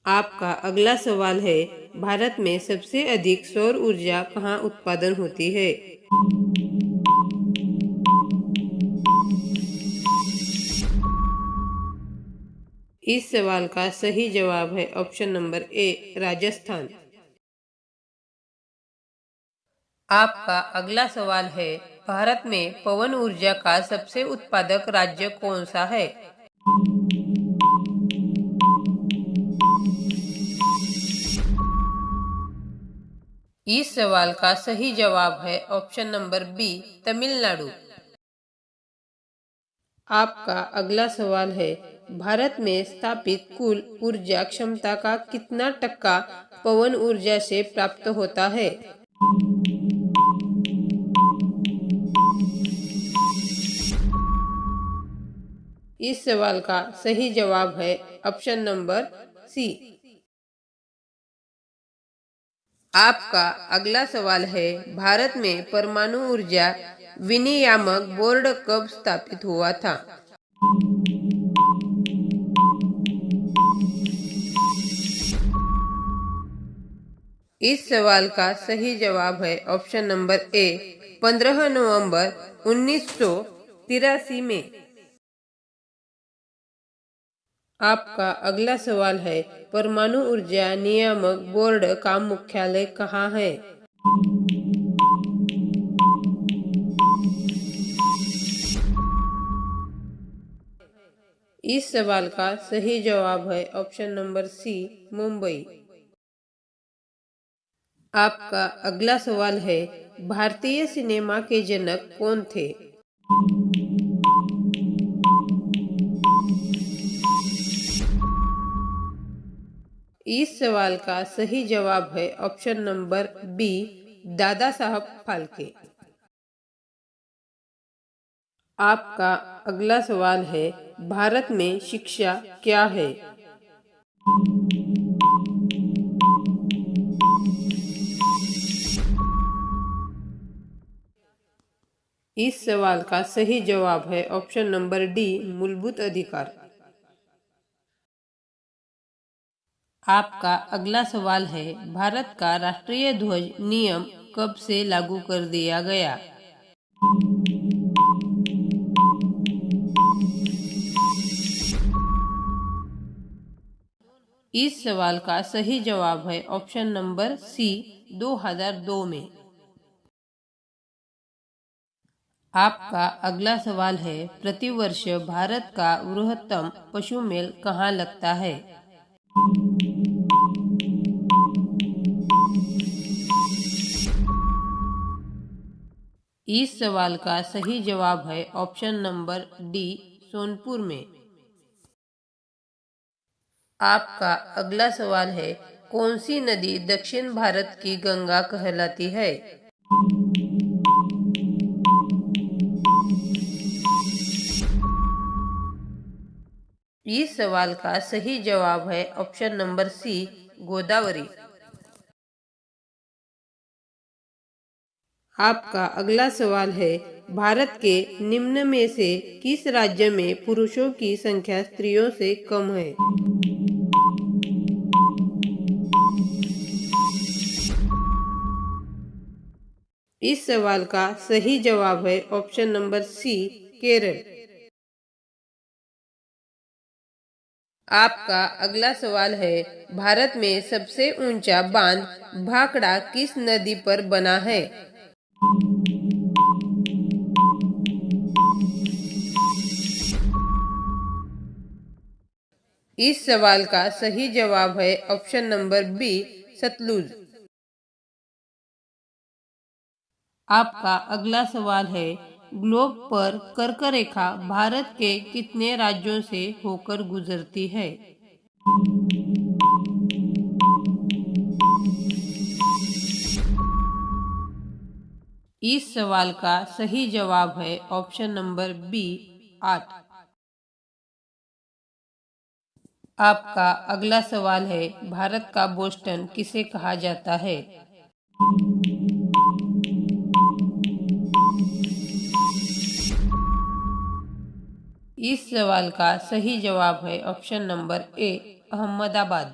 आपका अगला सवाल है, भारत में सबसे अधिक सौर ऊर्जा कहाँ उत्पादन होती है? इस सवाल का सही जवाब है ऑप्शन नंबर ए, राजस्थान। आपका अगला सवाल है, भारत में पवन ऊर्जा का सबसे उत्पादक राज्य कौन सा है? इस सवाल का सही जवाब है ऑप्शन नंबर बी, तमिलनाडु। आपका अगला सवाल है, भारत में स्थापित कुल ऊर्जा क्षमता का कितना टक्का पवन ऊर्जा से प्राप्त होता है? इस सवाल का सही जवाब है ऑप्शन नंबर सी। आपका अगला सवाल है, भारत में परमाणु ऊर्जा विनियामक बोर्ड कब स्थापित हुआ था? इस सवाल का सही जवाब है ऑप्शन नंबर ए, 15 नवंबर 1983 में। आपका अगला सवाल है, परमाणु ऊर्जा नियामक बोर्ड का मुख्यालय कहाँ है? इस सवाल का सही जवाब है ऑप्शन नंबर सी, मुंबई। आपका अगला सवाल है, भारतीय सिनेमा के जनक कौन थे? इस सवाल का सही जवाब है option number B, Dada Saheb Phalke. आपका अगला सवाल है, भारत में शिक्षा क्या है? इस सवाल का सही जवाब है ऑप्शन नंबर डी, मूलभूत अधिकार। आपका अगला सवाल है, भारत का राष्ट्रीय ध्वज नियम कब से लागू कर दिया गया? इस सवाल का सही जवाब है ऑप्शन नंबर सी, 2002 में। आपका अगला सवाल है, प्रतिवर्ष भारत का बृहत्तम पशु मेल कहाँ लगता है? इस सवाल का सही जवाब है ऑप्शन नंबर डी, सोनपुर में। आपका अगला सवाल है, कौन सी नदी दक्षिण भारत की गंगा कहलाती है? इस सवाल का सही जवाब है ऑप्शन नंबर सी, गोदावरी। आपका अगला सवाल है, भारत के निम्न में से किस राज्य में पुरुषों की संख्या स्त्रियों से कम है? इस सवाल का सही जवाब है ऑप्शन नंबर सी, केरल। आपका अगला सवाल है, भारत में सबसे ऊंचा बांध भाखड़ा किस नदी पर बना है? इस सवाल का सही जवाब है ऑप्शन नंबर बी, सतलुज। आपका अगला सवाल है, ग्लोब पर कर्क रेखा भारत के कितने राज्यों से होकर गुजरती है? इस सवाल का सही जवाब है ऑप्शन नंबर बी, 8। आपका अगला सवाल है, भारत का बोस्टन किसे कहा जाता है? इस सवाल का सही जवाब है ऑप्शन नंबर ए, अहमदाबाद।